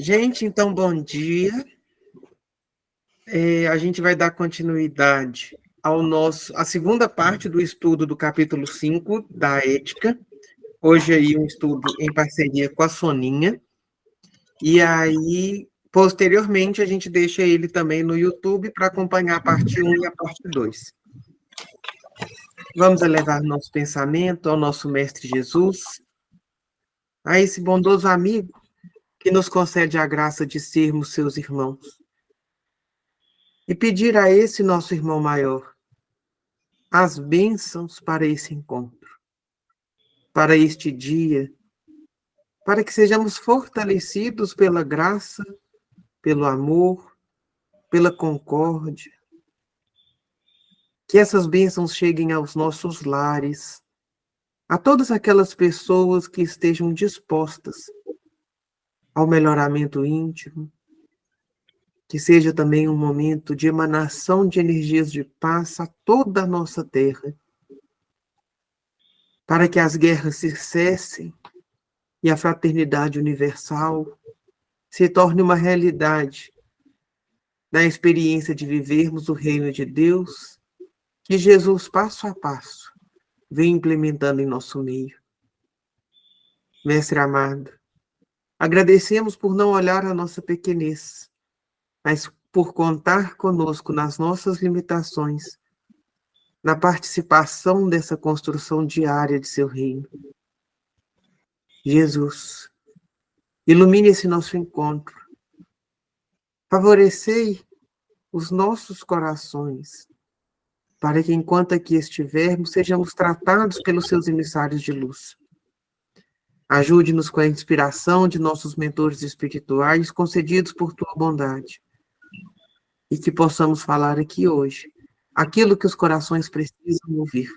Gente, então, bom dia. A gente vai dar continuidade à segunda parte do estudo do capítulo 5 da Ética. Hoje aí um estudo em parceria com a Soninha. E aí, posteriormente, a gente deixa ele também no YouTube para acompanhar a parte 1 e a parte 2. Vamos elevar nosso pensamento ao nosso Mestre Jesus, a esse bondoso amigo que nos concede a graça de sermos seus irmãos. E pedir a esse nosso irmão maior as bênçãos para esse encontro, para este dia, para que sejamos fortalecidos pela graça, pelo amor, pela concórdia. Que essas bênçãos cheguem aos nossos lares, a todas aquelas pessoas que estejam dispostas ao melhoramento íntimo, que seja também um momento de emanação de energias de paz a toda a nossa terra, para que as guerras se cessem e a fraternidade universal se torne uma realidade da experiência de vivermos o reino de Deus, que Jesus, passo a passo, vem implementando em nosso meio. Mestre amado, agradecemos por não olhar a nossa pequenez, mas por contar conosco nas nossas limitações, na participação dessa construção diária de seu reino. Jesus, ilumine esse nosso encontro. Favorecei os nossos corações, para que enquanto aqui estivermos, sejamos tratados pelos seus emissários de luz. Ajude-nos com a inspiração de nossos mentores espirituais concedidos por tua bondade, e que possamos falar aqui hoje aquilo que os corações precisam ouvir.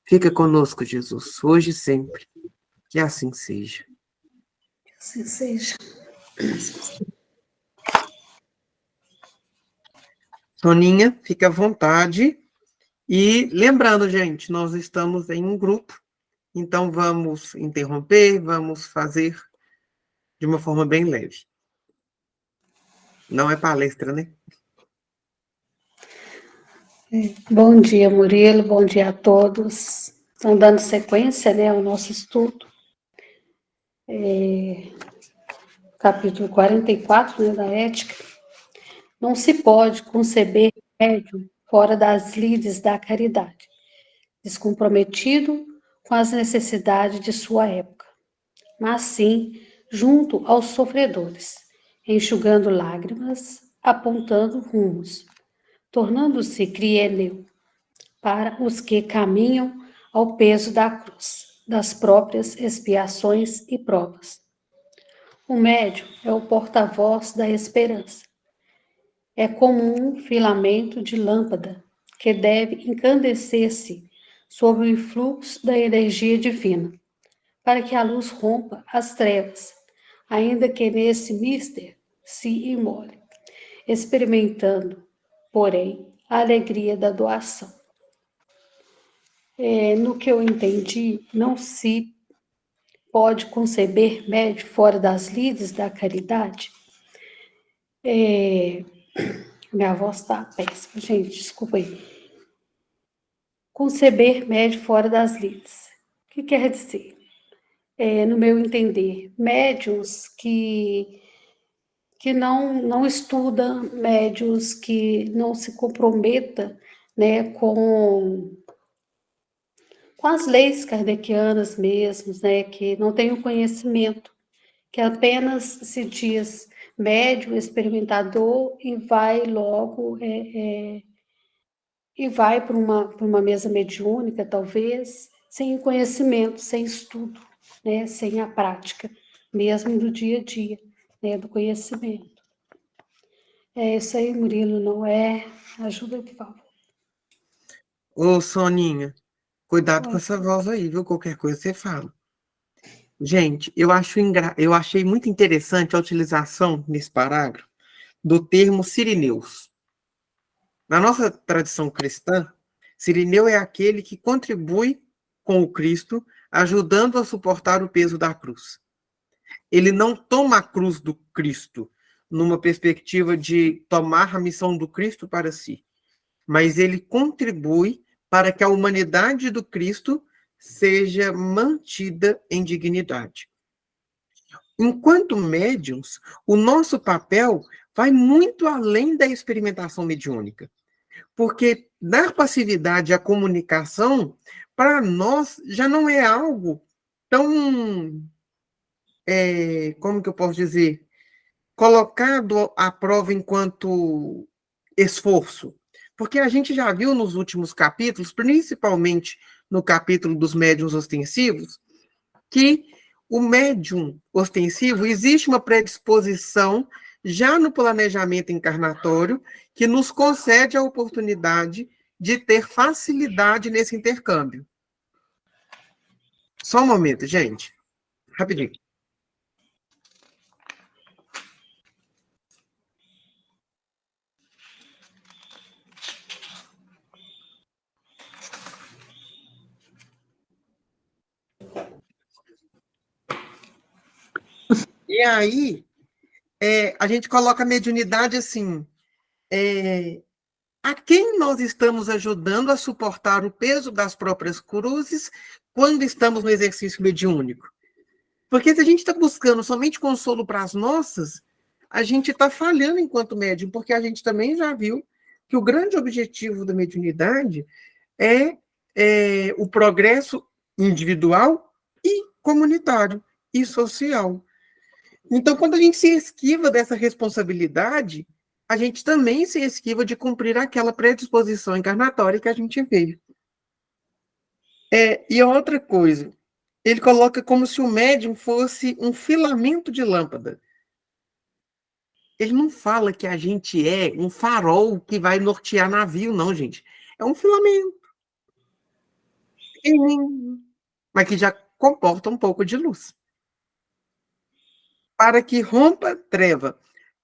Fica conosco, Jesus, hoje e sempre. Que assim seja. Que assim seja. Soninha, fica à vontade. E lembrando, gente, nós estamos em um grupo, então vamos interromper, vamos fazer de uma forma bem leve. Não é palestra, né? Bom dia, Murilo, bom dia a todos. Estão dando sequência, né, ao nosso estudo. Capítulo 44, né, da Ética. Não se pode conceber médium fora das lides da caridade, descomprometido com as necessidades de sua época, mas sim junto aos sofredores, enxugando lágrimas, apontando rumos, tornando-se crieneu para os que caminham ao peso da cruz, das próprias expiações e provas. O médium é o porta-voz da esperança. É como um filamento de lâmpada que deve encandecer-se sob o influxo da energia divina, para que a luz rompa as trevas, ainda que nesse mister se imole, experimentando, porém, a alegria da doação. No que eu entendi, não se pode conceber médium fora das lides da caridade. Minha voz está péssima, gente, desculpa aí. Conceber médium fora das lides. O que quer dizer? No meu entender, médiuns que não estudam, médiuns que não se comprometa, né, com as leis kardecianas mesmo, né, que não tem o conhecimento, que apenas se diz médium, experimentador e vai logo e vai para uma mesa mediúnica, talvez, sem conhecimento, sem estudo, né, sem a prática, mesmo do dia a dia, né, do conhecimento. É isso aí, Murilo, não é? Ajuda, por favor. Ô, Soninha, cuidado com essa voz aí, viu? Qualquer coisa você fala. Gente, eu achei muito interessante a utilização, nesse parágrafo, do termo sirineus. Na nossa tradição cristã, sirineu é aquele que contribui com o Cristo, ajudando a suportar o peso da cruz. Ele não toma a cruz do Cristo numa perspectiva de tomar a missão do Cristo para si, mas ele contribui para que a humanidade do Cristo seja mantida em dignidade. Enquanto médiums, o nosso papel vai muito além da experimentação mediúnica, porque dar passividade à comunicação, para nós, já não é algo tão, como que eu posso dizer, colocado à prova enquanto esforço. Porque a gente já viu nos últimos capítulos, principalmente no capítulo dos médiuns ostensivos, que o médium ostensivo existe uma predisposição já no planejamento encarnatório que nos concede a oportunidade de ter facilidade nesse intercâmbio. Só um momento, gente. Rapidinho. E aí, a gente coloca a mediunidade assim, a quem nós estamos ajudando a suportar o peso das próprias cruzes quando estamos no exercício mediúnico? Porque se a gente está buscando somente consolo para as nossas, a gente está falhando enquanto médium, porque a gente também já viu que o grande objetivo da mediunidade é o progresso individual e comunitário e social. Então, quando a gente se esquiva dessa responsabilidade, a gente também se esquiva de cumprir aquela predisposição encarnatória que a gente veio. E outra coisa, ele coloca como se o médium fosse um filamento de lâmpada. Ele não fala que a gente é um farol que vai nortear navio, não, gente. É um filamento. Mas que já comporta um pouco de luz. Para que rompa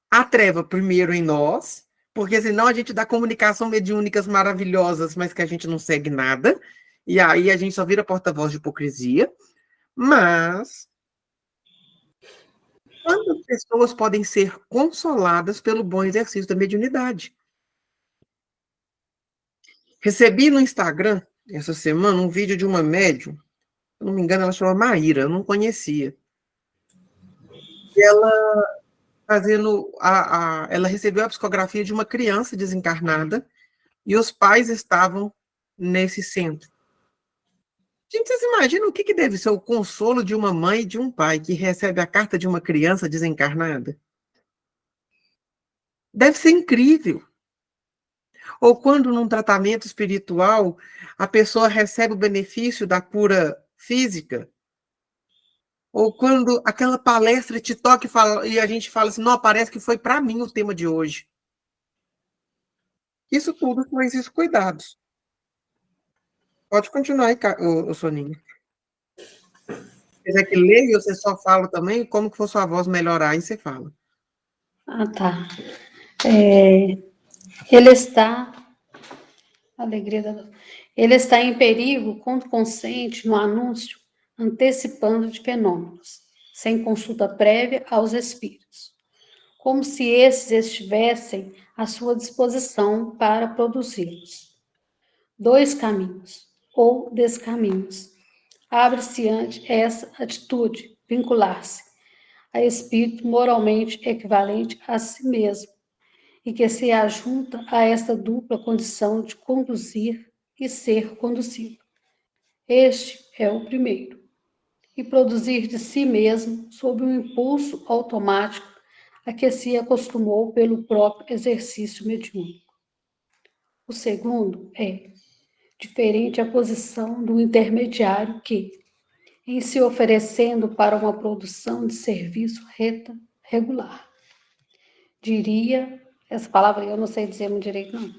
a treva primeiro em nós, porque senão a gente dá comunicação mediúnicas maravilhosas, mas que a gente não segue nada, e aí a gente só vira porta-voz de hipocrisia. Mas quantas pessoas podem ser consoladas pelo bom exercício da mediunidade? Recebi no Instagram, essa semana, um vídeo de uma médium, se não me engano, ela chama Maíra, eu não conhecia. E ela fazendo ela recebeu a psicografia de uma criança desencarnada e os pais estavam nesse centro. Gente, vocês imaginam o que deve ser o consolo de uma mãe e de um pai que recebe a carta de uma criança desencarnada? Deve ser incrível. Ou quando, num tratamento espiritual, a pessoa recebe o benefício da cura física, ou quando aquela palestra te toca e a gente fala assim, não, parece que foi para mim o tema de hoje. Isso tudo são esses cuidados. Pode continuar aí, Soninha. Se quiser que leia, você só fala também, como que for sua voz melhorar, aí você fala. Ah, tá. Ele está... Alegria da... Ele está em perigo quando consente no anúncio antecipando de fenômenos, sem consulta prévia aos espíritos, como se esses estivessem à sua disposição para produzi-los. 2 caminhos, ou descaminhos. Abre-se ante essa atitude, vincular-se a espírito moralmente equivalente a si mesmo, e que se ajunta a esta dupla condição de conduzir e ser conduzido. Este é o primeiro. E produzir de si mesmo sob um impulso automático a que se acostumou pelo próprio exercício mediúnico. O segundo é diferente a posição do intermediário que, em se oferecendo para uma produção de serviço regular, diria, essa palavra eu não sei dizer muito direito, não,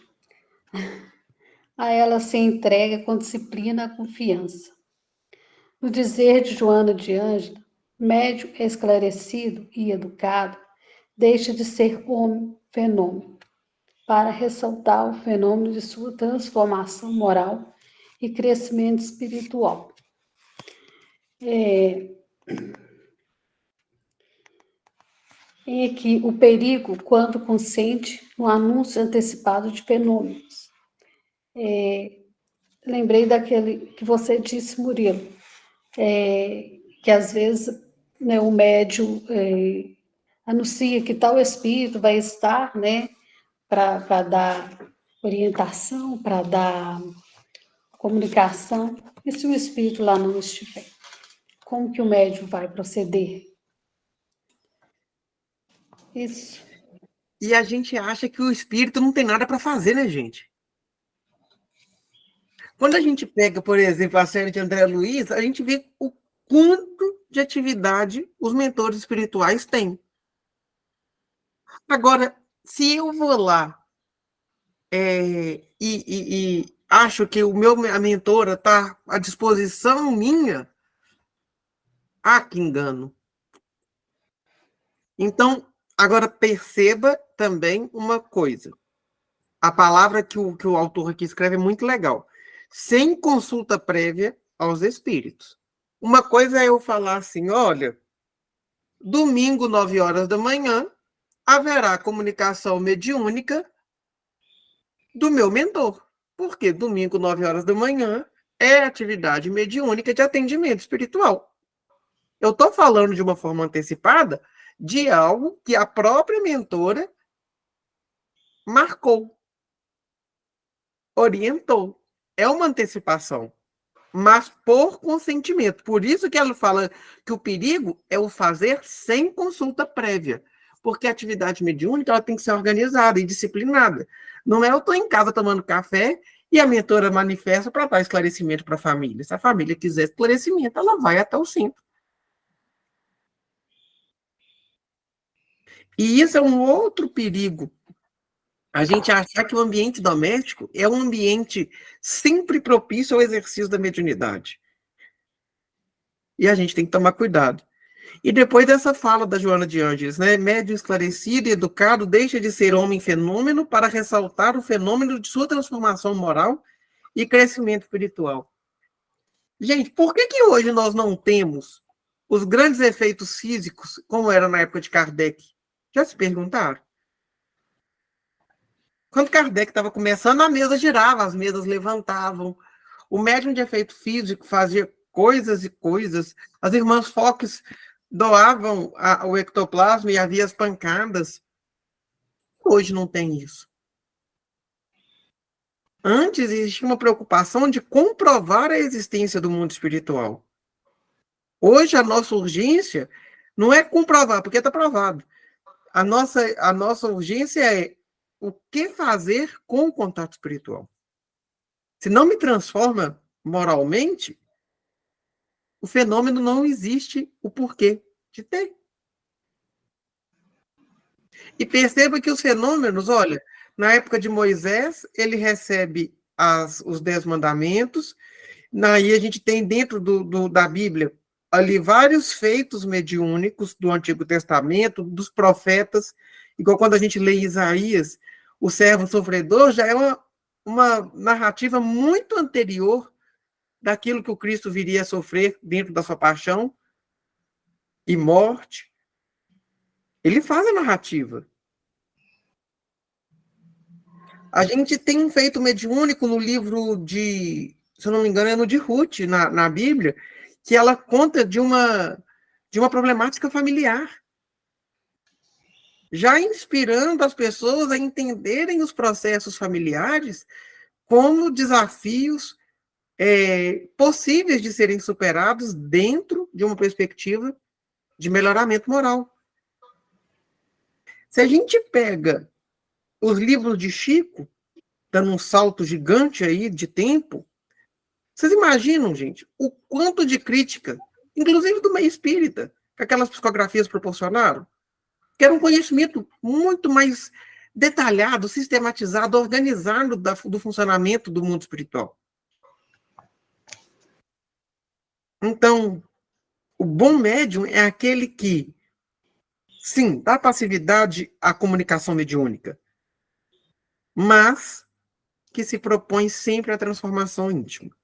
a ela se entrega com disciplina e confiança. No dizer de Joana de Ângela, médium esclarecido e educado deixa de ser homem fenômeno, para ressaltar o fenômeno de sua transformação moral e crescimento espiritual. tem aqui o perigo quando consente no anúncio antecipado de fenômenos. Lembrei daquele que você disse, Murilo, que às vezes, né, o médium anuncia que tal espírito vai estar, né, para dar orientação, para dar comunicação. E se o espírito lá não estiver? Como que o médium vai proceder? Isso. E a gente acha que o espírito não tem nada para fazer, né, gente? Quando a gente pega, por exemplo, a série de André Luiz, a gente vê o quanto de atividade os mentores espirituais têm. Agora, se eu vou lá e acho que a mentora está à disposição minha, que engano. Então, agora perceba também uma coisa. A palavra que o autor aqui escreve é muito legal. Sem consulta prévia aos espíritos. Uma coisa é eu falar assim, olha, domingo, 9 horas da manhã, haverá comunicação mediúnica do meu mentor. Porque domingo, 9 horas da manhã, é atividade mediúnica de atendimento espiritual. Eu estou falando de uma forma antecipada de algo que a própria mentora marcou, orientou. É uma antecipação, mas por consentimento. Por isso que ela fala que o perigo é o fazer sem consulta prévia, porque a atividade mediúnica ela tem que ser organizada e disciplinada. Não é eu estou em casa tomando café e a mentora manifesta para dar esclarecimento para a família. Se a família quiser esclarecimento, ela vai até o centro. E isso é um outro perigo. A gente achar que o ambiente doméstico é um ambiente sempre propício ao exercício da mediunidade. E a gente tem que tomar cuidado. E depois dessa fala da Joana de Ângeles, né? Médium esclarecido e educado deixa de ser homem fenômeno para ressaltar o fenômeno de sua transformação moral e crescimento espiritual. Gente, por que hoje nós não temos os grandes efeitos físicos como era na época de Kardec? Já se perguntaram? Quando Kardec estava começando, a mesa girava, as mesas levantavam. O médium de efeito físico fazia coisas e coisas. As irmãs Fox doavam o ectoplasma e havia as pancadas. Hoje não tem isso. Antes existia uma preocupação de comprovar a existência do mundo espiritual. Hoje a nossa urgência não é comprovar, porque está provado. A nossa urgência é o que fazer com o contato espiritual. Se não me transforma moralmente, o fenômeno não existe o porquê de ter. E perceba que os fenômenos, olha, na época de Moisés, ele recebe os 10 mandamentos, aí a gente tem dentro da Bíblia ali vários feitos mediúnicos do Antigo Testamento, dos profetas, igual quando a gente lê Isaías, o servo sofredor já é uma narrativa muito anterior daquilo que o Cristo viria a sofrer dentro da sua paixão e morte. Ele faz a narrativa. A gente tem um feito mediúnico no livro se eu não me engano, é no de Ruth, na Bíblia, que ela conta de uma problemática familiar, já inspirando as pessoas a entenderem os processos familiares como desafios possíveis de serem superados dentro de uma perspectiva de melhoramento moral. Se a gente pega os livros de Chico, dando um salto gigante aí de tempo, vocês imaginam, gente, o quanto de crítica, inclusive do meio espírita, que aquelas psicografias proporcionaram? Que era um conhecimento muito mais detalhado, sistematizado, organizado do funcionamento do mundo espiritual. Então, o bom médium é aquele que, sim, dá passividade à comunicação mediúnica, mas que se propõe sempre à transformação íntima.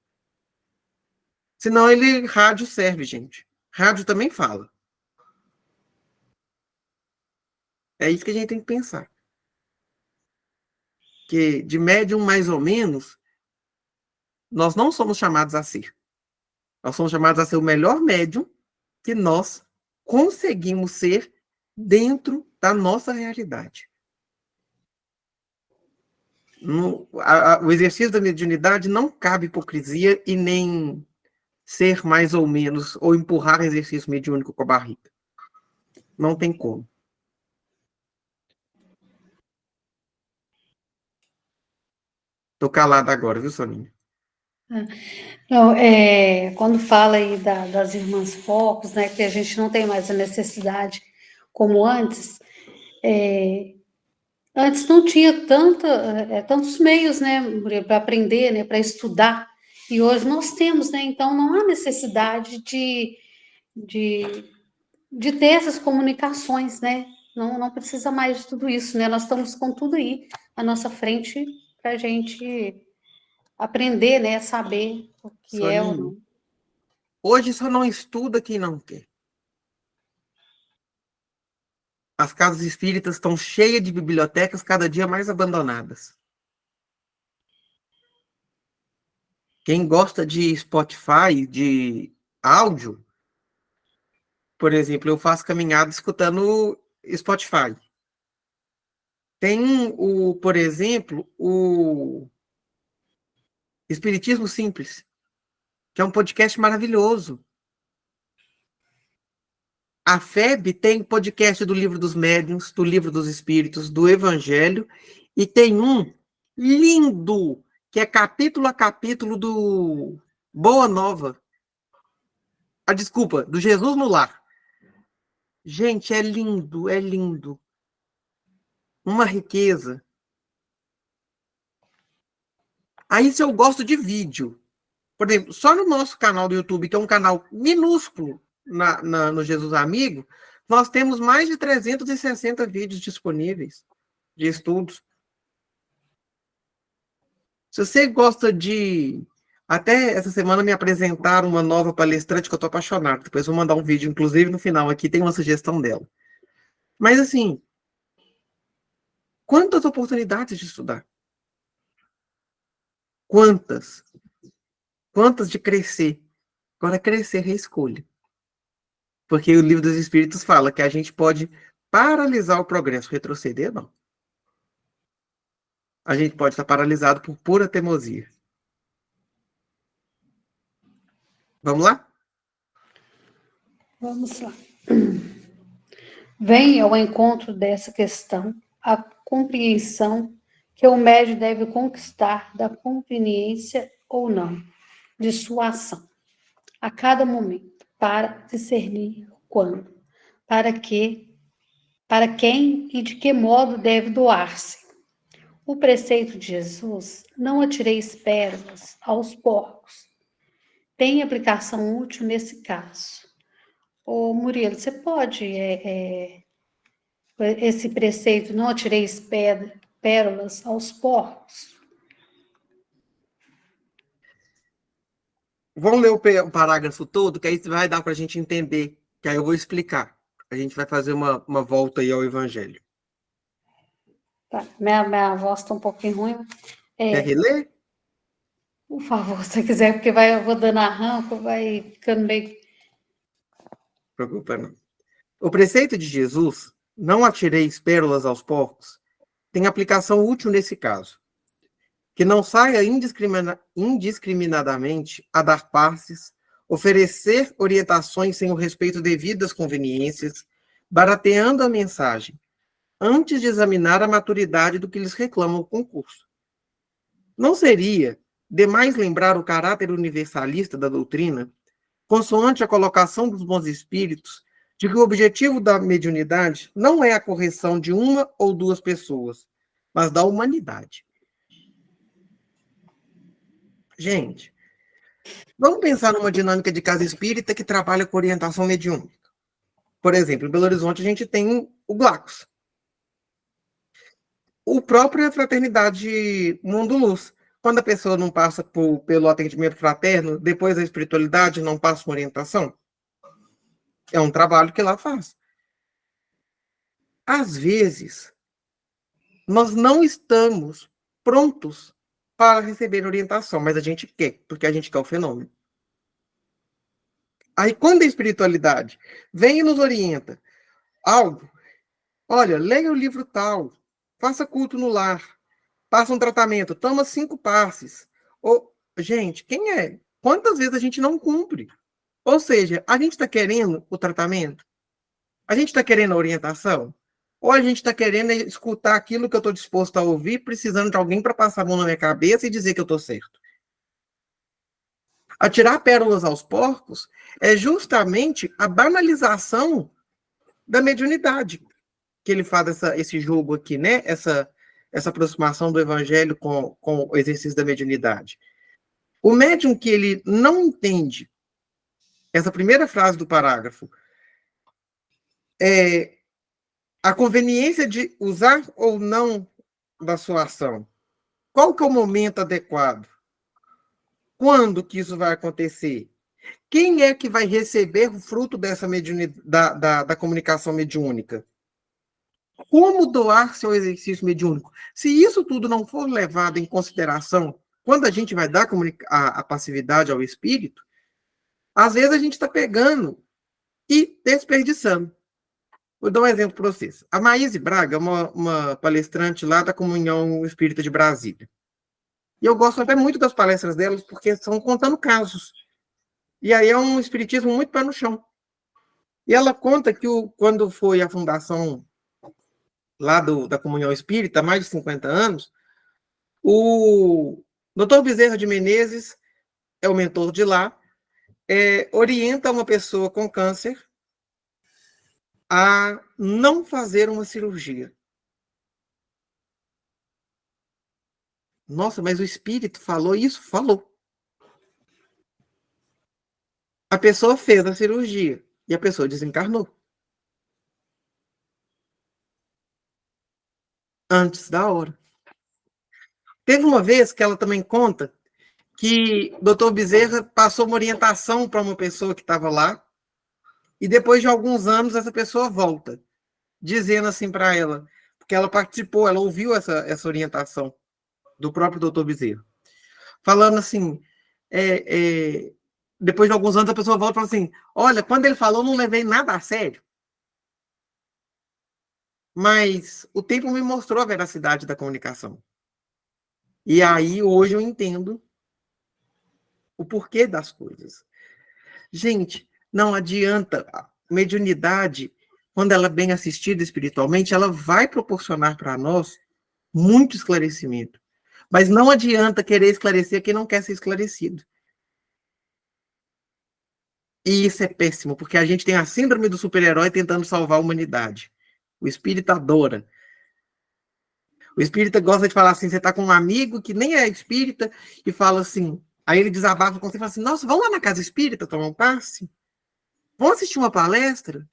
Senão rádio serve, gente. Rádio também fala. É isso que a gente tem que pensar. Que de médium, mais ou menos, nós não somos chamados a ser. Nós somos chamados a ser o melhor médium que nós conseguimos ser dentro da nossa realidade. O exercício da mediunidade não cabe hipocrisia e nem ser mais ou menos, ou empurrar exercício mediúnico com a barriga. Não tem como. Tô calado agora, viu, Soninha? Não, quando fala aí das irmãs Focos, né, que a gente não tem mais a necessidade como antes, antes não tinha tantos meios, né, para aprender, né, para estudar, e hoje nós temos, né, então não há necessidade de, de ter essas comunicações, né, não precisa mais de tudo isso, né, nós estamos com tudo aí à nossa frente para a gente aprender, né, saber o que é ou Soninha, não. hoje só não estuda quem não quer. As casas espíritas estão cheias de bibliotecas cada dia mais abandonadas. Quem gosta de Spotify, de áudio, por exemplo, eu faço caminhada escutando Spotify. Tem por exemplo, o Espiritismo Simples, que é um podcast maravilhoso. A FEB tem podcast do Livro dos Médiuns, do Livro dos Espíritos, do Evangelho, e tem um lindo, que é capítulo a capítulo do Boa Nova. Desculpa, do Jesus no Lar. Gente, é lindo, é lindo. Uma riqueza. Aí, se eu gosto de vídeo, por exemplo, só no nosso canal do YouTube, que é um canal minúsculo no Jesus Amigo, nós temos mais de 360 vídeos disponíveis de estudos. Se você gosta de... Até essa semana me apresentaram uma nova palestrante que eu estou apaixonado. Depois vou mandar um vídeo, inclusive no final aqui tem uma sugestão dela. Mas assim, quantas oportunidades de estudar? Quantas? Quantas de crescer? Agora, crescer é escolha. Porque o Livro dos Espíritos fala que a gente pode paralisar o progresso, retroceder, não. A gente pode estar paralisado por pura teimosia. Vamos lá? Vamos lá. Vem ao encontro dessa questão a compreensão que o médium deve conquistar da conveniência ou não de sua ação, a cada momento, para discernir quando, para que, para quem e de que modo deve doar-se. O preceito de Jesus, não atireis pérolas aos porcos, tem aplicação útil nesse caso. Ô, Murilo, você pode esse preceito, não atireis pérolas aos porcos? Vamos ler o parágrafo todo, que aí vai dar para a gente entender, que aí eu vou explicar. A gente vai fazer uma volta aí ao Evangelho. Tá, minha voz está um pouquinho ruim. Quer reler? Por favor, se você quiser, porque eu vou dando arranco, vai ficando meio... Preocupa não. O preceito de Jesus, não atireis pérolas aos porcos, tem aplicação útil nesse caso. Que não saia indiscriminadamente a dar passes, oferecer orientações sem o respeito devido às conveniências, barateando a mensagem, antes de examinar a maturidade do que lhes reclama o concurso. Não seria demais lembrar o caráter universalista da doutrina, consoante a colocação dos bons espíritos, de que o objetivo da mediunidade não é a correção de uma ou duas pessoas, mas da humanidade. Gente, vamos pensar numa dinâmica de casa espírita que trabalha com orientação mediúnica. Por exemplo, em Belo Horizonte a gente tem o Glacos. O próprio Fraternidade Mundo Luz. Quando a pessoa não passa pelo atendimento fraterno, depois a espiritualidade não passa uma orientação. É um trabalho que lá faz. às vezes, nós não estamos prontos para receber orientação, mas a gente quer, porque a gente quer o fenômeno. Aí, quando a espiritualidade vem e nos orienta algo, olha, leia o livro tal, faça culto no lar, passa um tratamento, toma 5 passes. Ou, gente, quem é? Quantas vezes a gente não cumpre? Ou seja, a gente está querendo o tratamento? A gente está querendo a orientação? Ou a gente está querendo escutar aquilo que eu estou disposto a ouvir, precisando de alguém para passar a mão na minha cabeça e dizer que eu estou certo? Atirar pérolas aos porcos é justamente a banalização da mediunidade, que ele faz esse jogo aqui, né? Essa aproximação do evangelho com o exercício da mediunidade. O médium que ele não entende essa primeira frase do parágrafo, a conveniência de usar ou não da sua ação. Qual que é o momento adequado? Quando que isso vai acontecer? Quem é que vai receber o fruto dessa da comunicação mediúnica? Como doar seu exercício mediúnico? Se isso tudo não for levado em consideração, quando a gente vai dar a passividade ao espírito, às vezes a gente está pegando e desperdiçando. Vou dar um exemplo para vocês. A Maíse Braga é uma palestrante lá da Comunhão Espírita de Brasília. E eu gosto até muito das palestras delas, porque são contando casos. E aí é um espiritismo muito pé no chão. E ela conta que quando foi a fundação lá da Comunhão Espírita, há mais de 50 anos, o Dr. Bezerra de Menezes é o mentor de lá, orienta uma pessoa com câncer a não fazer uma cirurgia. Nossa, mas o espírito falou isso? Falou. A pessoa fez a cirurgia e a pessoa desencarnou. Antes da hora. Teve uma vez que ela também conta que o doutor Bezerra passou uma orientação para uma pessoa que estava lá e depois de alguns anos essa pessoa volta, dizendo assim para ela, porque ela participou, ela ouviu essa orientação do próprio doutor Bezerra, falando assim, depois de alguns anos a pessoa volta e fala assim, olha, quando ele falou não levei nada a sério, mas o tempo me mostrou a veracidade da comunicação. E aí hoje eu entendo o porquê das coisas. Gente, não adianta. A mediunidade, quando ela é bem assistida espiritualmente, ela vai proporcionar para nós muito esclarecimento. Mas não adianta querer esclarecer quem não quer ser esclarecido. E isso é péssimo, porque a gente tem a síndrome do super-herói tentando salvar a humanidade. O espírita adora. O espírita gosta de falar assim, você está com um amigo que nem é espírita e fala assim, aí ele desabafa com você e fala assim, nossa, vamos lá na casa espírita tomar um passe? Vamos assistir uma palestra?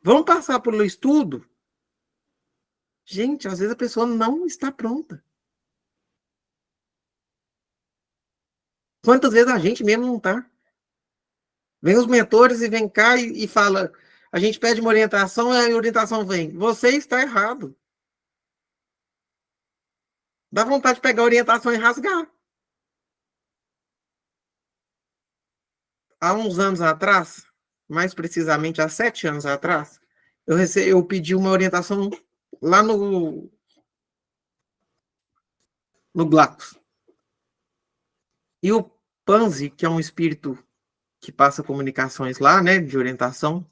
Vamos passar pelo estudo? Gente, às vezes a pessoa não está pronta. Quantas vezes a gente mesmo não está? Vem os mentores e vem cá e fala, a gente pede uma orientação e a orientação vem, você está errado. Dá vontade de pegar a orientação e rasgar. Há uns anos atrás, mais precisamente há 7 anos atrás, eu pedi uma orientação lá no Glacos. E o Panzi, que é um espírito que passa comunicações lá, né, de orientação,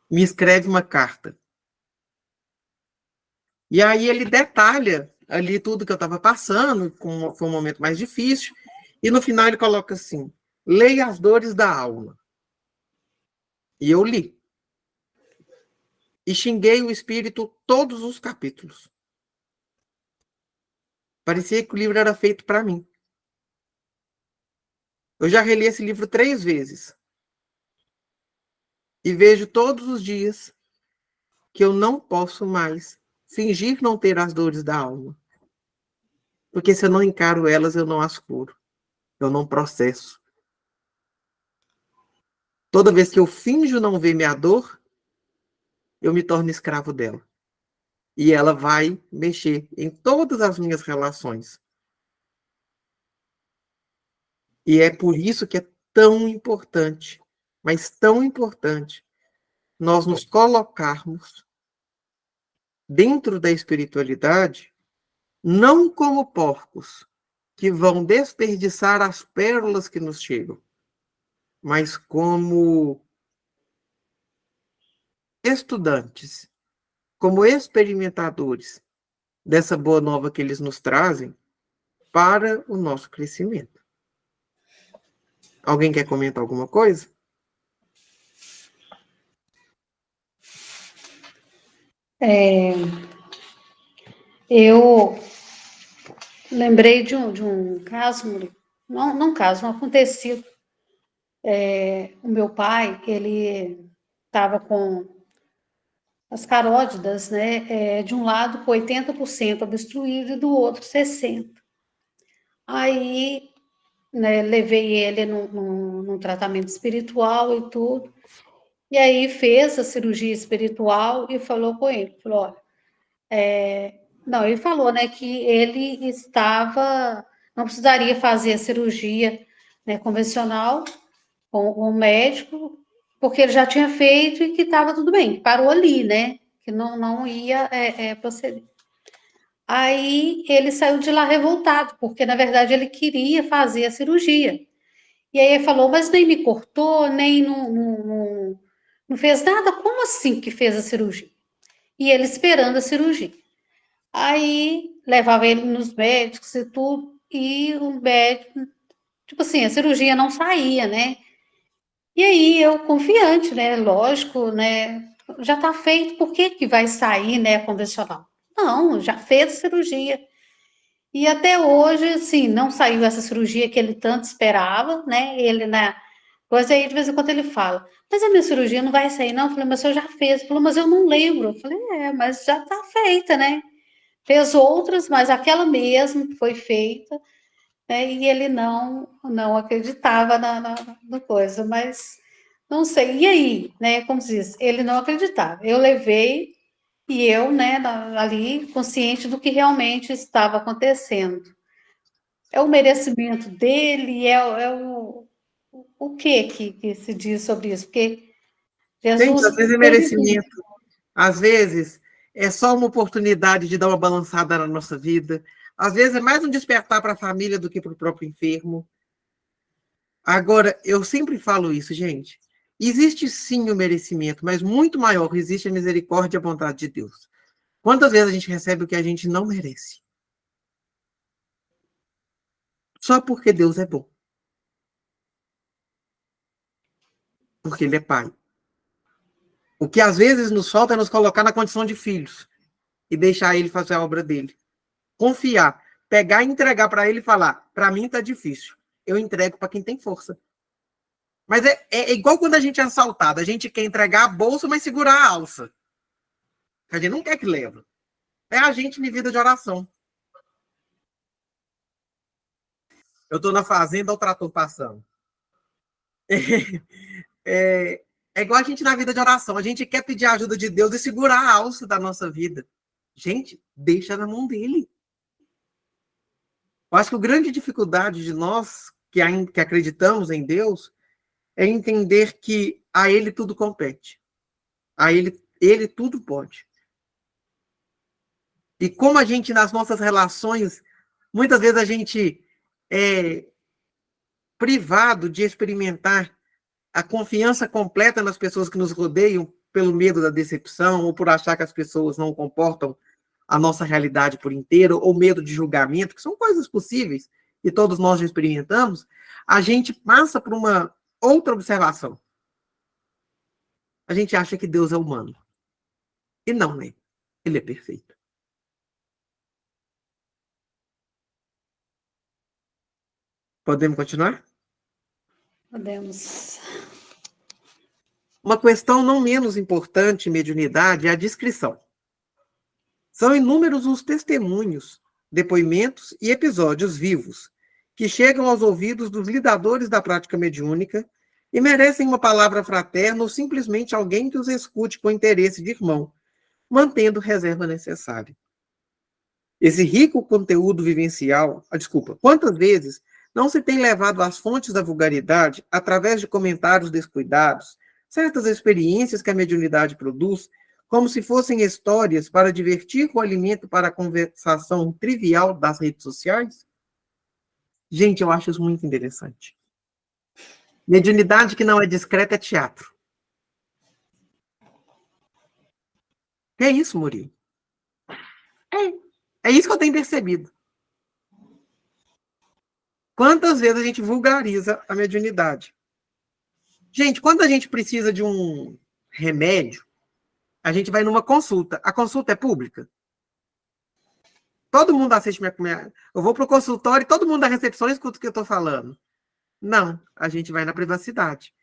me escreve uma carta. E aí ele detalha ali tudo que eu estava passando, foi um momento mais difícil, e no final ele coloca assim, leia as dores da alma. E eu li. E xinguei o espírito todos os capítulos. Parecia que o livro era feito para mim. Eu já reli esse livro 3 vezes. E vejo todos os dias que eu não posso mais fingir não ter as dores da alma. Porque se eu não encaro elas, eu não as curo. Eu não processo. Toda vez que eu finjo não ver minha dor, eu me torno escravo dela. E ela vai mexer em todas as minhas relações. E é por isso que é tão importante, mas tão importante, nós nos colocarmos dentro da espiritualidade, não como porcos que vão desperdiçar as pérolas que nos chegam, mas como estudantes, como experimentadores dessa boa nova que eles nos trazem para o nosso crescimento. Alguém quer comentar alguma coisa? Eu lembrei de um caso, não caso, um acontecido. O meu pai, ele estava com as carótidas, né, de um lado com 80% obstruído e do outro 60%. Aí, né, levei ele num tratamento espiritual e tudo, e aí fez a cirurgia espiritual e falou com ele, falou, olha, não, ele falou, né, que ele não precisaria fazer a cirurgia, né, convencional com o médico, porque ele já tinha feito e que estava tudo bem, parou ali, né, que não ia proceder. Aí ele saiu de lá revoltado, porque na verdade ele queria fazer a cirurgia. E aí ele falou, mas nem me cortou, nem não fez nada, como assim que fez a cirurgia? E ele esperando a cirurgia. Aí levava ele nos médicos e tudo, e o médico, tipo assim, a cirurgia não saía, né? E aí eu confiante, né? Lógico, né? Já tá feito, por que que vai sair, né, convencional? Não, já fez a cirurgia. E até hoje, assim, não saiu essa cirurgia que ele tanto esperava, né? Ele na coisa aí, de vez em quando ele fala, mas a minha cirurgia não vai sair, não. Eu falei, mas o senhor já fez. Ele falou, mas eu não lembro. Eu falei, mas já tá feita, né? Fez outras, mas aquela mesmo que foi feita, né? E ele não acreditava na coisa, mas não sei. E aí, né? Como se diz, ele não acreditava. Eu levei e eu, né, ali, consciente do que realmente estava acontecendo. É o merecimento dele, o que se diz sobre isso? Porque Gente, Jesus às vezes é teve. merecimento. Às vezes é só uma oportunidade de dar uma balançada na nossa vida. Às vezes é mais um despertar para a família do que para o próprio enfermo. Agora, eu sempre falo isso, gente. Existe sim o merecimento, mas muito maior existe a misericórdia e a bondade de Deus. Quantas vezes a gente recebe o que a gente não merece? Só porque Deus é bom. Porque Ele é Pai. O que às vezes nos falta é nos colocar na condição de filhos e deixar Ele fazer a obra dele. Confiar, pegar e entregar para Ele e falar: para mim tá difícil. Eu entrego para quem tem força. Mas é igual quando a gente é assaltado. A gente quer entregar a bolsa, mas segurar a alça. A gente não quer que leva. É a gente em vida de oração. Eu estou na fazenda, o trator passando. É igual a gente na vida de oração. A gente quer pedir a ajuda de Deus e segurar a alça da nossa vida. Gente, deixa na mão dele. Eu acho que a grande dificuldade de nós que acreditamos em Deus é entender que a Ele tudo compete. A Ele tudo pode. E como a gente, nas nossas relações, muitas vezes a gente é privado de experimentar a confiança completa nas pessoas que nos rodeiam pelo medo da decepção ou por achar que as pessoas não comportam a nossa realidade por inteiro, ou medo de julgamento, que são coisas possíveis e todos nós já experimentamos, a gente passa por uma outra observação. A gente acha que Deus é humano. E não é. Ele é perfeito. Podemos continuar? Podemos. Uma questão não menos importante em mediunidade é a descrição. São inúmeros os testemunhos, depoimentos e episódios vivos que chegam aos ouvidos dos lidadores da prática mediúnica e merecem uma palavra fraterna ou simplesmente alguém que os escute com interesse de irmão, mantendo reserva necessária. Esse rico conteúdo vivencial, desculpa, quantas vezes não se tem levado às fontes da vulgaridade, através de comentários descuidados, certas experiências que a mediunidade produz, como se fossem histórias para divertir o alimento para a conversação trivial das redes sociais? Gente, eu acho isso muito interessante. Mediunidade que não é discreta é teatro. É isso, Murilo. É isso que eu tenho percebido. Quantas vezes a gente vulgariza a mediunidade? Gente, quando a gente precisa de um remédio, a gente vai numa consulta. A consulta é pública? Todo mundo assiste minha... Eu vou para o consultório e todo mundo da recepção escuta o que eu estou falando. Não, a gente vai na privacidade.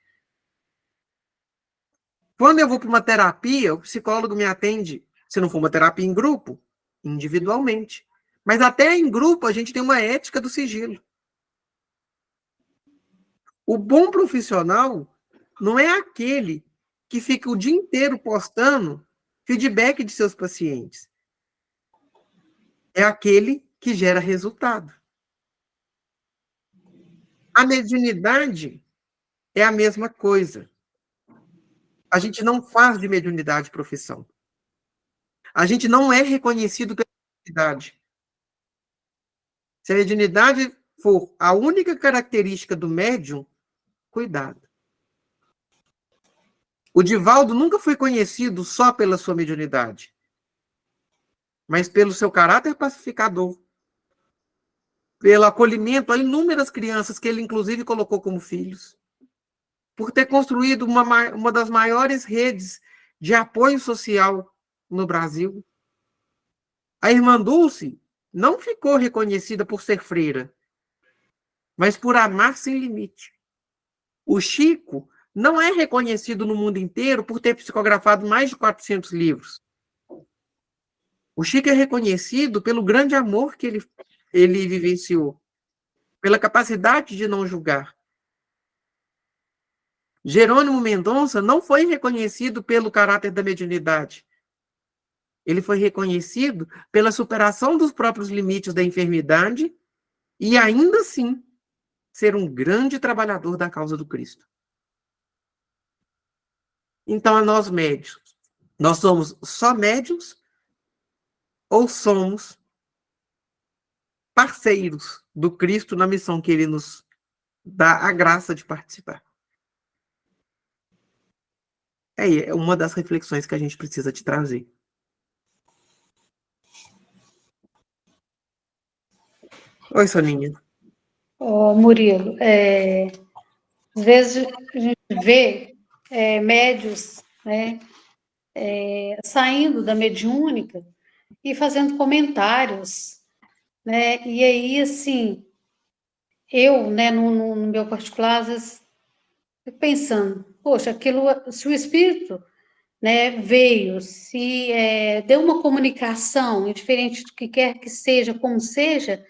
Quando eu vou para uma terapia, o psicólogo me atende, se não for uma terapia em grupo, individualmente. Mas até em grupo a gente tem uma ética do sigilo. O bom profissional não é aquele que fica o dia inteiro postando feedback de seus pacientes. É aquele que gera resultado. A mediunidade é a mesma coisa. A gente não faz de mediunidade profissão. A gente não é reconhecido pela mediunidade. Se a mediunidade for a única característica do médium, cuidado. O Divaldo nunca foi conhecido só pela sua mediunidade, mas pelo seu caráter pacificador, pelo acolhimento a inúmeras crianças que ele, inclusive, colocou como filhos, por ter construído uma das maiores redes de apoio social no Brasil. A irmã Dulce não ficou reconhecida por ser freira, mas por amar sem limite. O Chico não é reconhecido no mundo inteiro por ter psicografado mais de 400 livros. O Chico é reconhecido pelo grande amor que ele vivenciou, pela capacidade de não julgar. Jerônimo Mendonça não foi reconhecido pelo caráter da mediunidade. Ele foi reconhecido pela superação dos próprios limites da enfermidade e, ainda assim, ser um grande trabalhador da causa do Cristo. Então, a nós médios, nós somos só médios ou somos parceiros do Cristo na missão que ele nos dá a graça de participar? É uma das reflexões que a gente precisa te trazer. Oi, Soninha. Murilo, às vezes a gente vê médios, né, saindo da mediúnica e fazendo comentários, né, e aí, assim, eu, né, no meu particular, às vezes, fico pensando, poxa, aquilo, se o espírito, né, veio, se deu uma comunicação, diferente do que quer que seja, como seja,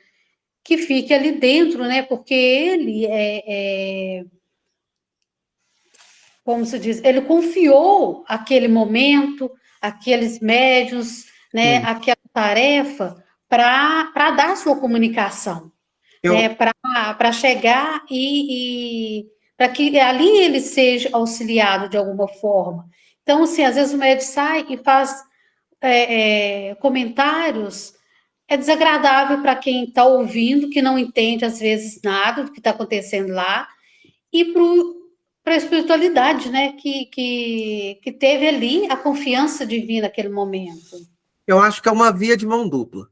que fique ali dentro, né, porque ele como se diz, ele confiou aquele momento, aqueles médios, né, aquela tarefa para dar sua comunicação, né, para chegar e para que ali ele seja auxiliado de alguma forma. Então, assim, às vezes o médico sai e faz comentários, é desagradável para quem está ouvindo, que não entende, às vezes, nada do que está acontecendo lá, e para a espiritualidade, né, que teve ali a confiança divina naquele momento. Eu acho que é uma via de mão dupla.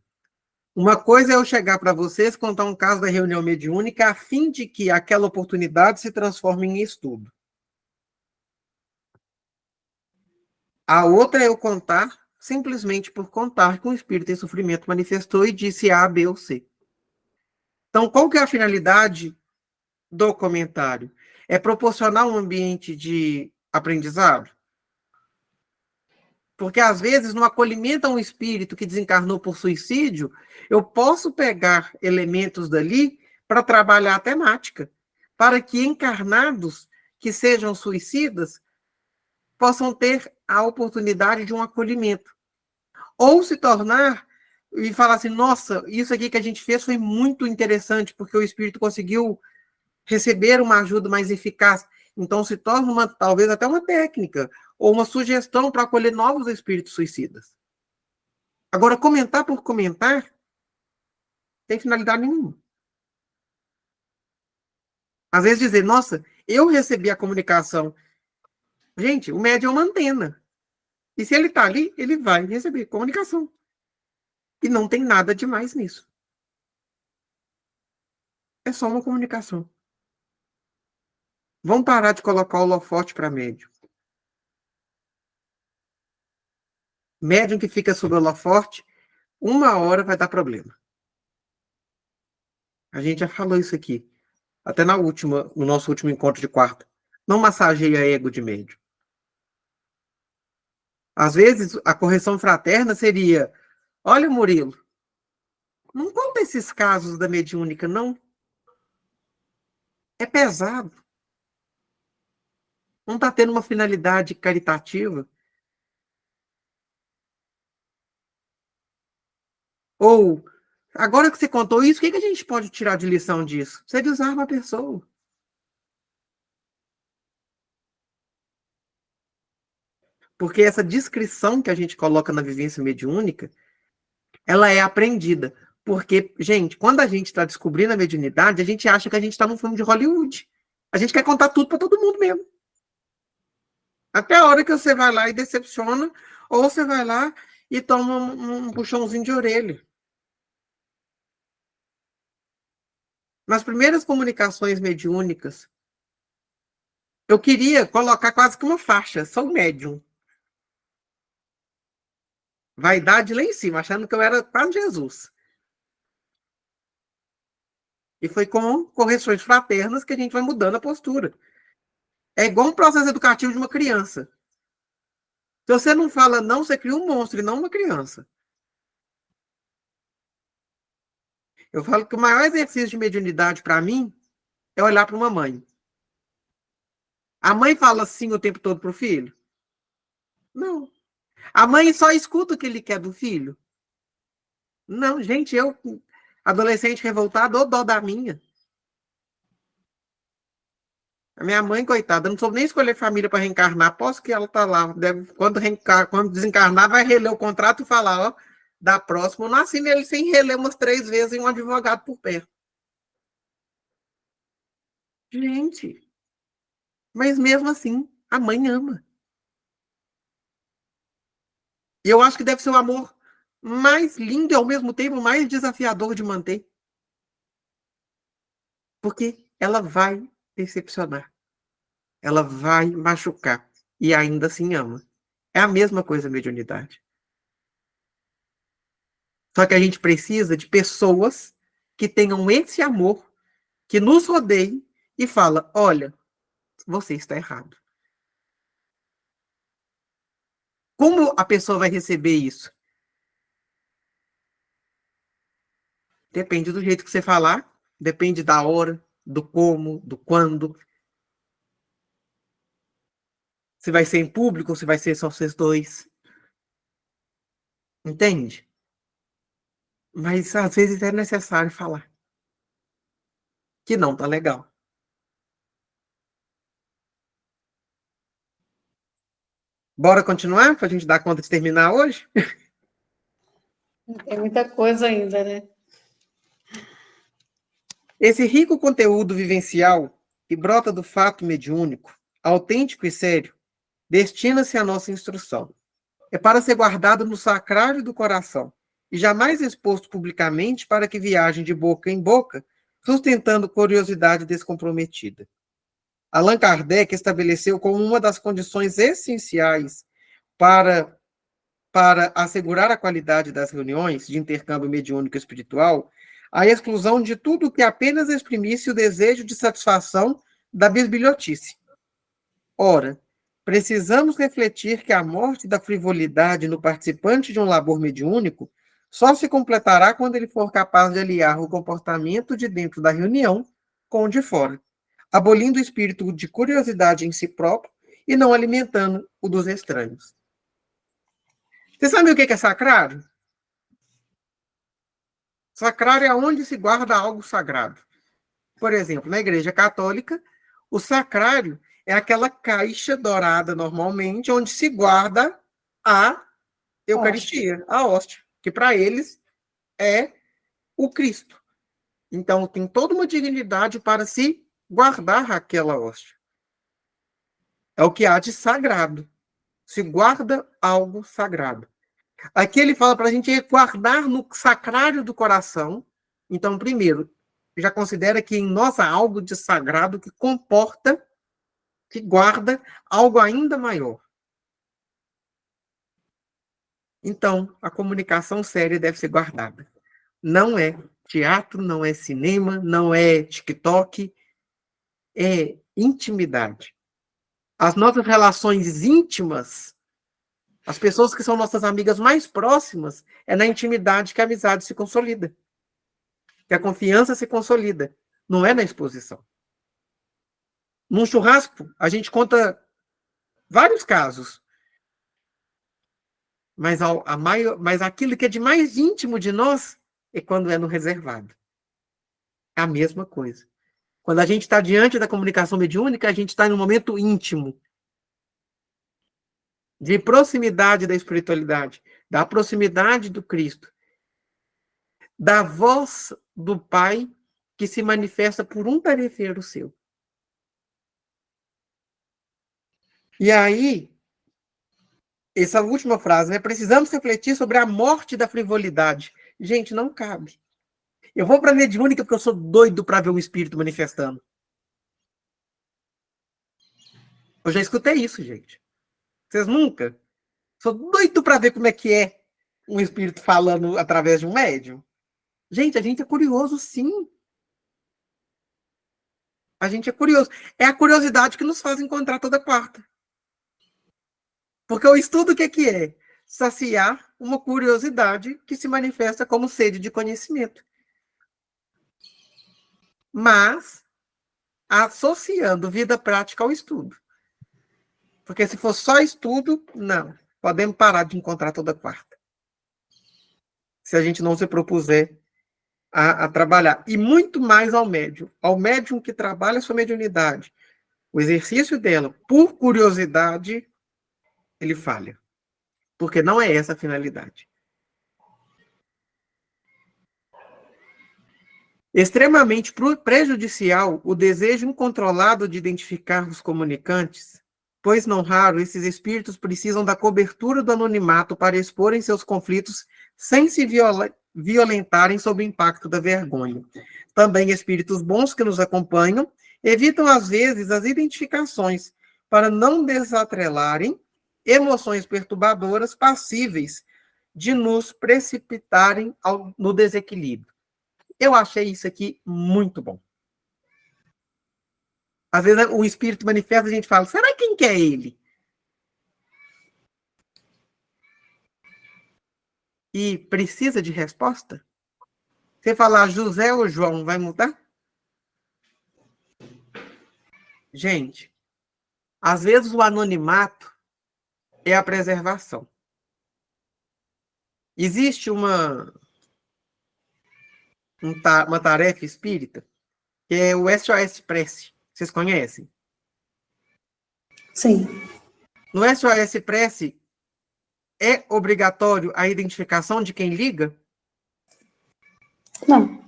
Uma coisa é eu chegar para vocês, contar um caso da reunião mediúnica, a fim de que aquela oportunidade se transforme em estudo. A outra é eu contar, simplesmente por contar que um espírito em sofrimento manifestou e disse A, B ou C. Então, qual que é a finalidade do comentário? É proporcionar um ambiente de aprendizado? Porque, às vezes, no acolhimento a um espírito que desencarnou por suicídio, eu posso pegar elementos dali para trabalhar a temática, para que encarnados que sejam suicidas possam ter a oportunidade de um acolhimento. Ou se tornar e falar assim, nossa, isso aqui que a gente fez foi muito interessante, porque o espírito conseguiu receber uma ajuda mais eficaz. Então se torna talvez até uma técnica, ou uma sugestão para acolher novos espíritos suicidas. Agora, comentar por comentar, tem finalidade nenhuma. Às vezes dizer, nossa, eu recebi a comunicação. Gente, o médium é uma antena. E se ele está ali, ele vai receber comunicação. E não tem nada demais nisso. É só uma comunicação. Vamos parar de colocar o holofote para médium. Médium que fica sob o holofote, 1 hora vai dar problema. A gente já falou isso aqui. Até no nosso último encontro de quarta. Não massageia ego de médium. Às vezes, a correção fraterna seria, olha, Murilo, não conta esses casos da mediúnica, não. É pesado. Não está tendo uma finalidade caritativa. Ou, agora que você contou isso, o que a gente pode tirar de lição disso? Você desarma a pessoa. Porque essa descrição que a gente coloca na vivência mediúnica, ela é aprendida. Porque, gente, quando a gente está descobrindo a mediunidade, a gente acha que a gente está num filme de Hollywood. A gente quer contar tudo para todo mundo mesmo. Até a hora que você vai lá e decepciona, ou você vai lá e toma um puxãozinho de orelha. Nas primeiras comunicações mediúnicas, eu queria colocar quase que uma faixa, sou médium. Vaidade lá em cima, achando que eu era quase Jesus. E foi com correções fraternas que a gente vai mudando a postura. É igual um processo educativo de uma criança. Se você não fala não, você cria um monstro e não uma criança. Eu falo que o maior exercício de mediunidade para mim é olhar para uma mãe. A mãe fala sim o tempo todo para o filho? Não. A mãe só escuta o que ele quer do filho? Não, gente, eu, adolescente revoltado, ou dó da minha. A minha mãe, coitada, não soube nem escolher família para reencarnar. Posso que ela tá lá. Quando desencarnar, vai reler o contrato e falar, ó, da próxima. Eu nasci nele sem reler umas 3 vezes e um advogado por perto. Gente, mas mesmo assim, a mãe ama. E eu acho que deve ser o amor mais lindo e ao mesmo tempo mais desafiador de manter. Porque ela vai decepcionar. Ela vai machucar. E ainda assim ama. É a mesma coisa a mediunidade. Só que a gente precisa de pessoas que tenham esse amor, que nos rodeiem e fala, olha, você está errado. Como a pessoa vai receber isso? Depende do jeito que você falar, depende da hora, do como, do quando. Se vai ser em público ou se vai ser só vocês dois. Entende? Mas às vezes é necessário falar. Que não tá legal. Bora continuar para a gente dar conta de terminar hoje? Tem muita coisa ainda, né? Esse rico conteúdo vivencial que brota do fato mediúnico, autêntico e sério, destina-se à nossa instrução. É para ser guardado no sacrário do coração e jamais exposto publicamente para que viajem de boca em boca, sustentando curiosidade descomprometida. Allan Kardec estabeleceu como uma das condições essenciais para, para assegurar a qualidade das reuniões de intercâmbio mediúnico espiritual a exclusão de tudo que apenas exprimisse o desejo de satisfação da bisbilhotice. Ora, precisamos refletir que a morte da frivolidade no participante de um labor mediúnico só se completará quando ele for capaz de aliar o comportamento de dentro da reunião com o de fora. abolindo o espírito de curiosidade em si próprio e não alimentando o dos estranhos. Você sabe o que é sacrário? Sacrário é onde se guarda algo sagrado. Por exemplo, na Igreja Católica, o sacrário é aquela caixa dourada, normalmente, onde se guarda a Eucaristia, a hóstia, que para eles é o Cristo. Então, tem toda uma dignidade para se guardar aquela hóstia. É o que há de sagrado. Se guarda algo sagrado. Aqui ele fala para a gente guardar no sacrário do coração. Então, primeiro, já considera que em nós há algo de sagrado que comporta, que guarda algo ainda maior. Então, a comunicação séria deve ser guardada. Não é teatro, não é cinema, não é TikTok, é intimidade. As nossas relações íntimas, as pessoas que são nossas amigas mais próximas, é na intimidade que a amizade se consolida, que a confiança se consolida, não é na exposição. Num churrasco, a gente conta vários casos, mas aquilo que é de mais íntimo de nós é quando é no reservado. É a mesma coisa. Quando a gente está diante da comunicação mediúnica, a gente está em um momento íntimo, de proximidade da espiritualidade, da proximidade do Cristo, da voz do Pai que se manifesta por um tarefeiro seu. E aí, essa última frase, né? Precisamos refletir sobre a morte da frivolidade. Gente, não cabe. Eu vou para a mediúnica porque eu sou doido para ver o espírito manifestando. Eu já escutei isso, gente. Vocês nunca? Sou doido para ver como é que é um espírito falando através de um médium. Gente, a gente é curioso, sim. A gente é curioso. É a curiosidade que nos faz encontrar toda quarta. Porque o estudo o que é? Saciar uma curiosidade que se manifesta como sede de conhecimento. Mas associando vida prática ao estudo. Porque se for só estudo, não. Podemos parar de encontrar toda quarta. Se a gente não se propuser a trabalhar. E muito mais ao médium. Ao médium que trabalha a sua mediunidade. O exercício dela, por curiosidade, ele falha. Porque não é essa a finalidade. Extremamente prejudicial o desejo incontrolado de identificar os comunicantes, pois não raro esses espíritos precisam da cobertura do anonimato para exporem seus conflitos sem se violentarem sob o impacto da vergonha. Também espíritos bons que nos acompanham evitam às vezes as identificações para não desatrelarem emoções perturbadoras passíveis de nos precipitarem no desequilíbrio. Eu achei isso aqui muito bom. Às vezes o espírito manifesta, a gente fala, será quem que é ele? E precisa de resposta? Você falar José ou João, vai mudar? Gente, às vezes o anonimato é a preservação. Existe uma tarefa espírita que é o SOS Prece. Vocês conhecem? Sim. No SOS Prece, é obrigatório a identificação de quem liga? Não.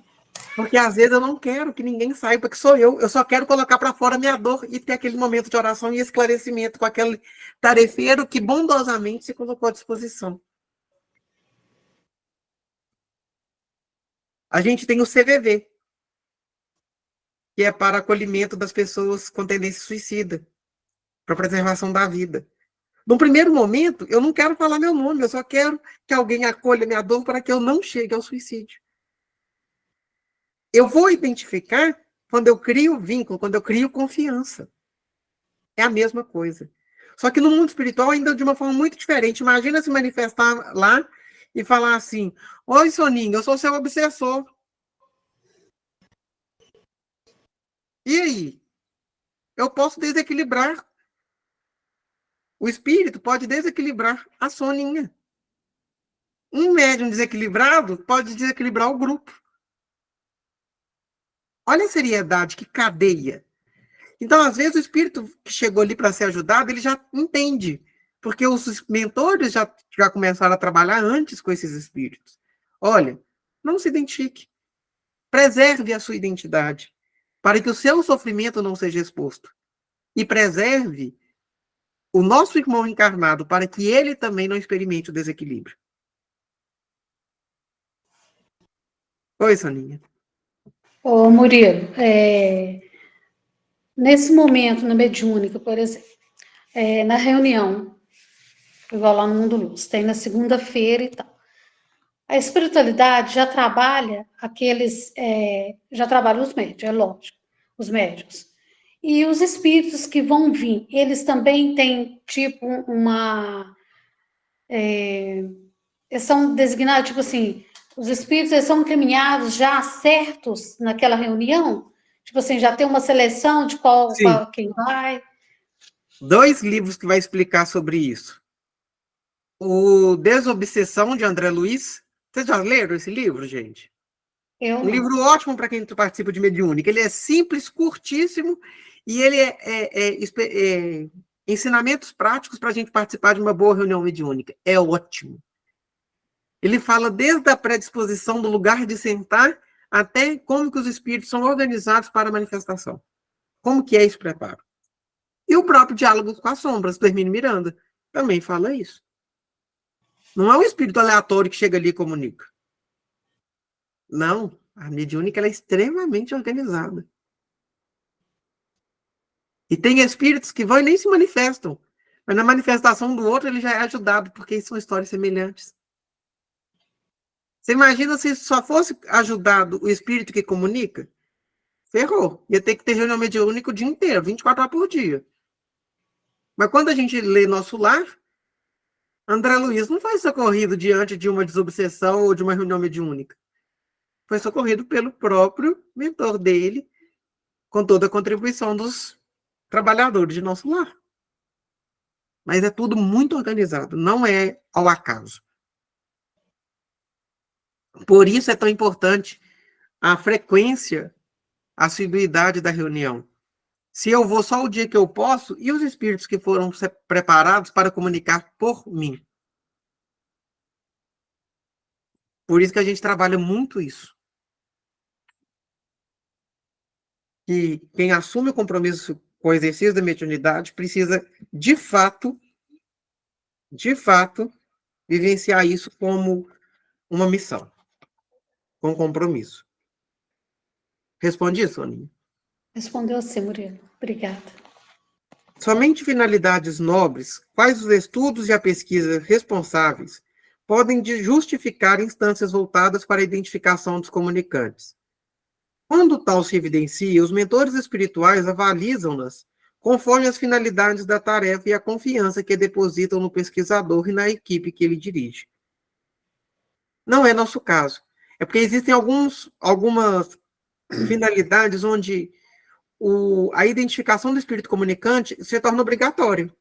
Porque às vezes eu não quero que ninguém saiba que sou eu. Eu só quero colocar para fora a minha dor e ter aquele momento de oração e esclarecimento com aquele tarefeiro que bondosamente se colocou à disposição. A gente tem o CVV, que é para acolhimento das pessoas com tendência suicida, para preservação da vida. No primeiro momento, eu não quero falar meu nome, eu só quero que alguém acolha minha dor para que eu não chegue ao suicídio. Eu vou identificar quando eu crio vínculo, quando eu crio confiança. É a mesma coisa. Só que no mundo espiritual ainda de uma forma muito diferente. Imagina se manifestar lá e falar assim, oi, Soninha, eu sou seu obsessor. E aí? eu posso desequilibrar. O espírito pode desequilibrar a soninha. Um médium desequilibrado pode desequilibrar o grupo. Olha a seriedade, que cadeia. Então, às vezes, o espírito que chegou ali para ser ajudado, ele já entende, porque os mentores já começaram a trabalhar antes com esses espíritos. Olha, não se identifique. Preserve a sua identidade, para que o seu sofrimento não seja exposto. E preserve o nosso irmão encarnado, para que ele também não experimente o desequilíbrio. Oi, Soninha. Ô, Murilo, nesse momento, na mediúnica, por exemplo, na reunião, igual lá no Mundo Luz, tem na segunda-feira e tal. A espiritualidade já trabalha já trabalha os médios, é lógico, os médios. E os espíritos que vão vir, eles também têm, tipo, eles são designados, tipo assim, os espíritos eles são encaminhados já certos naquela reunião? Tipo assim, já tem uma seleção de qual quem vai? 2 livros que vai explicar sobre isso. O Desobsessão, de André Luiz. Vocês já leram esse livro, gente? Eu Um não. livro ótimo para quem participa de mediúnica. Ele é simples, curtíssimo, e ele ensinamentos práticos para a gente participar de uma boa reunião mediúnica. É ótimo. Ele fala desde a predisposição do lugar de sentar até como que os espíritos são organizados para a manifestação. Como que é esse preparo. E o próprio Diálogo com as Sombras, do Hermínio Miranda, também fala isso. Não é um espírito aleatório que chega ali e comunica. Não, a mediúnica ela é extremamente organizada. E tem espíritos que vão e nem se manifestam. Mas na manifestação do outro ele já é ajudado, porque são histórias semelhantes. Você imagina se só fosse ajudado o espírito que comunica? Ferrou. Ia ter que ter reunião mediúnica o dia inteiro, 24 horas por dia. Mas quando a gente lê Nosso Lar, André Luiz não foi socorrido diante de uma desobsessão ou de uma reunião mediúnica. Foi socorrido pelo próprio mentor dele, com toda a contribuição dos trabalhadores de Nosso Lar. Mas é tudo muito organizado, não é ao acaso. Por isso é tão importante a frequência, a assiduidade da reunião. Se eu vou só o dia que eu posso, e os espíritos que foram preparados para comunicar por mim? Por isso que a gente trabalha muito isso. E quem assume o compromisso com o exercício da mediunidade precisa, de fato, vivenciar isso como uma missão, com compromisso. Respondi, Soninha? Respondeu sim, Murilo. Obrigada. Somente finalidades nobres, quais os estudos e a pesquisa responsáveis, podem justificar instâncias voltadas para a identificação dos comunicantes. Quando tal se evidencia, os mentores espirituais avalizam-nas conforme as finalidades da tarefa e a confiança que depositam no pesquisador e na equipe que ele dirige. Não é nosso caso. É porque existem algumas finalidades onde a identificação do espírito comunicante se torna obrigatório.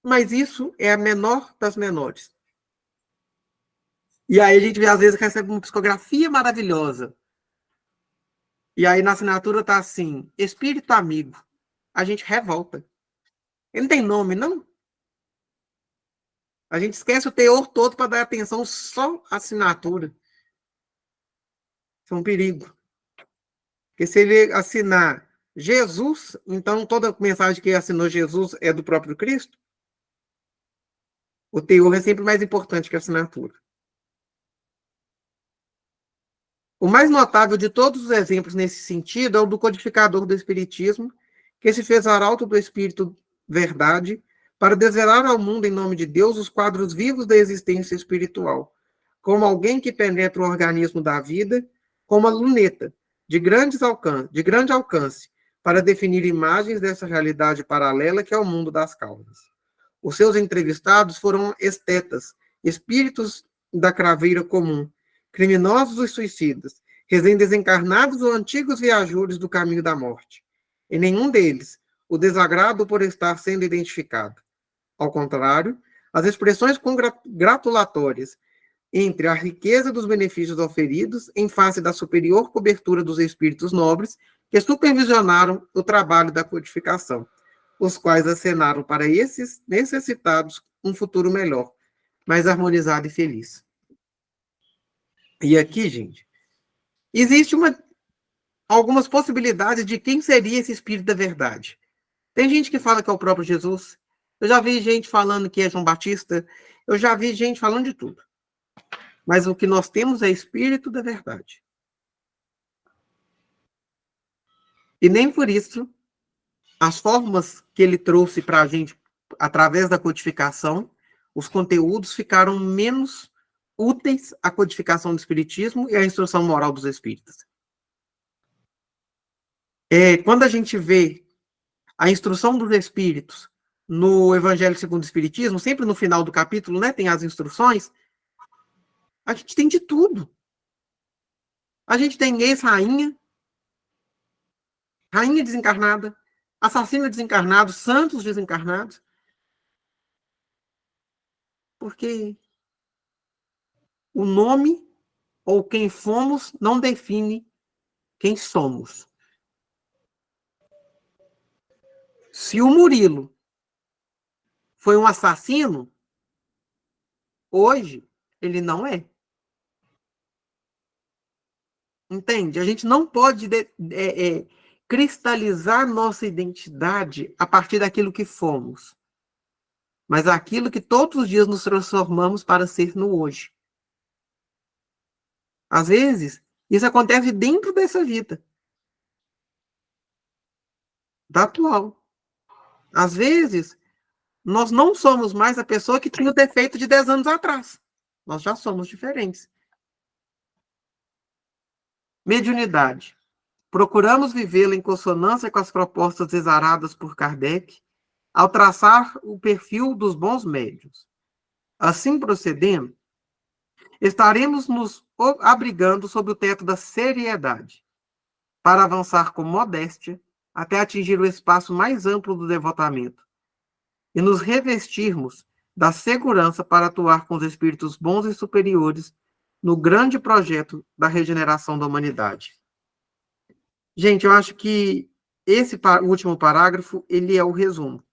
Mas isso é a menor das menores. E aí a gente, às vezes, recebe uma psicografia maravilhosa. E aí na assinatura tá assim, espírito amigo. A gente revolta. Ele não tem nome, não? A gente esquece o teor todo para dar atenção só à assinatura. Isso é um perigo. Porque se ele assinar Jesus, então toda mensagem que assinou Jesus é do próprio Cristo? O teor é sempre mais importante que a assinatura. O mais notável de todos os exemplos nesse sentido é o do codificador do Espiritismo, que se fez arauto do Espírito Verdade para desvelar ao mundo, em nome de Deus, os quadros vivos da existência espiritual, como alguém que penetra o organismo da vida, como a luneta, de grande alcance, para definir imagens dessa realidade paralela que é o mundo das causas. Os seus entrevistados foram estetas, espíritos da craveira comum, criminosos e suicidas, desencarnados ou antigos viajores do caminho da morte. Em nenhum deles, o desagrado por estar sendo identificado. Ao contrário, as expressões congratulatórias entre a riqueza dos benefícios oferidos em face da superior cobertura dos espíritos nobres que supervisionaram o trabalho da codificação, os quais acenaram para esses necessitados um futuro melhor, mais harmonizado e feliz. E aqui, gente, existe algumas possibilidades de quem seria esse Espírito da Verdade. Tem gente que fala que é o próprio Jesus. Eu já vi gente falando que é João Batista. Eu já vi gente falando de tudo. Mas o que nós temos é Espírito da Verdade. E nem por isso as formas que ele trouxe para a gente através da codificação, os conteúdos ficaram menos úteis à codificação do Espiritismo e à instrução moral dos espíritas. Quando a gente vê a instrução dos espíritos no Evangelho segundo o Espiritismo, sempre no final do capítulo, né, tem as instruções, a gente tem de tudo. A gente tem ex-rainha, rainha desencarnada, assassino desencarnado, santos desencarnados. Porque o nome ou quem fomos não define quem somos. Se o Murilo foi um assassino, hoje ele não é. Entende? A gente não pode cristalizar nossa identidade a partir daquilo que fomos, mas aquilo que todos os dias nos transformamos para ser no hoje. Às vezes, isso acontece dentro dessa vida, da atual. Às vezes, nós não somos mais a pessoa que tinha o defeito de 10 anos atrás. Nós já somos diferentes. Mediunidade. Procuramos vivê-la em consonância com as propostas exaradas por Kardec, ao traçar o perfil dos bons médiuns. Assim procedendo, estaremos nos abrigando sob o teto da seriedade, para avançar com modéstia até atingir o espaço mais amplo do devotamento, e nos revestirmos da segurança para atuar com os espíritos bons e superiores no grande projeto da regeneração da humanidade. Gente, eu acho que esse último parágrafo, ele é o resumo.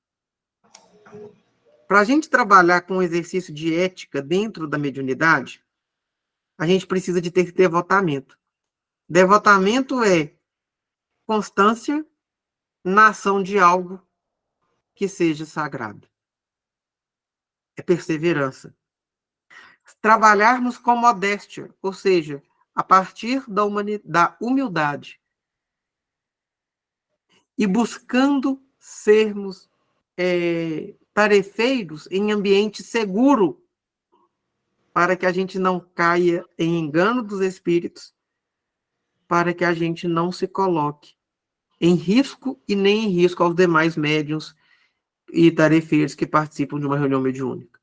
Para a gente trabalhar com o exercício de ética dentro da mediunidade, a gente precisa de ter devotamento. Devotamento é constância na ação de algo que seja sagrado. É perseverança. Trabalharmos com modéstia, ou seja, a partir da humildade. E buscando sermos tarefeiros em ambiente seguro, para que a gente não caia em engano dos espíritos, para que a gente não se coloque em risco e nem em risco aos demais médiuns e tarefeiros que participam de uma reunião mediúnica.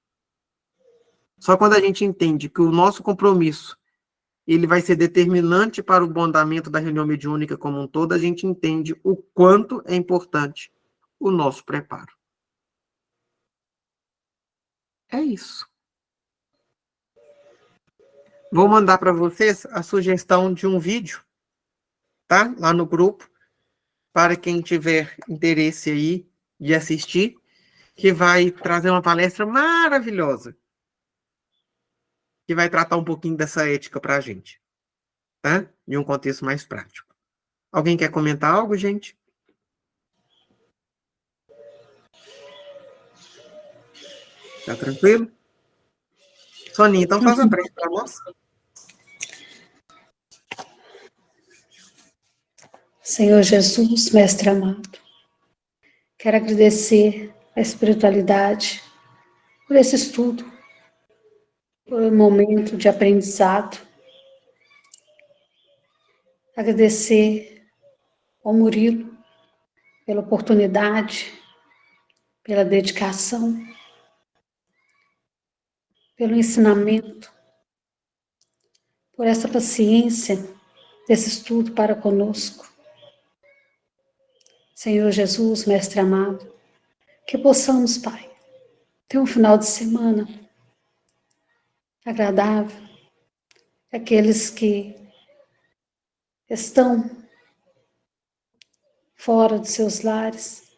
Só quando a gente entende que o nosso compromisso ele vai ser determinante para o bom andamento da reunião mediúnica como um todo, a gente entende o quanto é importante o nosso preparo. É isso. Vou mandar para vocês a sugestão de um vídeo, tá? Lá no grupo, para quem tiver interesse aí de assistir, que vai trazer uma palestra maravilhosa, que vai tratar um pouquinho dessa ética para a gente, tá? Em um contexto mais prático. Alguém quer comentar algo, gente? Tá tranquilo? Soninha, então faz a prece para nós. Senhor Jesus, Mestre amado, quero agradecer a espiritualidade por esse estudo, por um momento de aprendizado. Agradecer ao Murilo pela oportunidade, pela dedicação, pelo ensinamento, por essa paciência desse estudo para conosco. Senhor Jesus, Mestre amado, que possamos, Pai, ter um final de semana agradável. Aqueles que estão fora dos seus lares,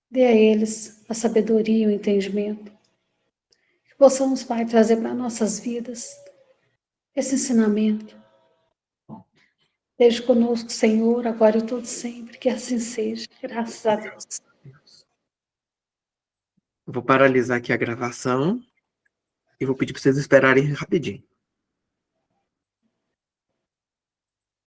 dê a eles a sabedoria e o entendimento. Que possamos, Pai, trazer para nossas vidas esse ensinamento. Esteja conosco, Senhor, agora e todo sempre. Que assim seja. Graças a Deus. Vou paralisar aqui a gravação e vou pedir para vocês esperarem rapidinho.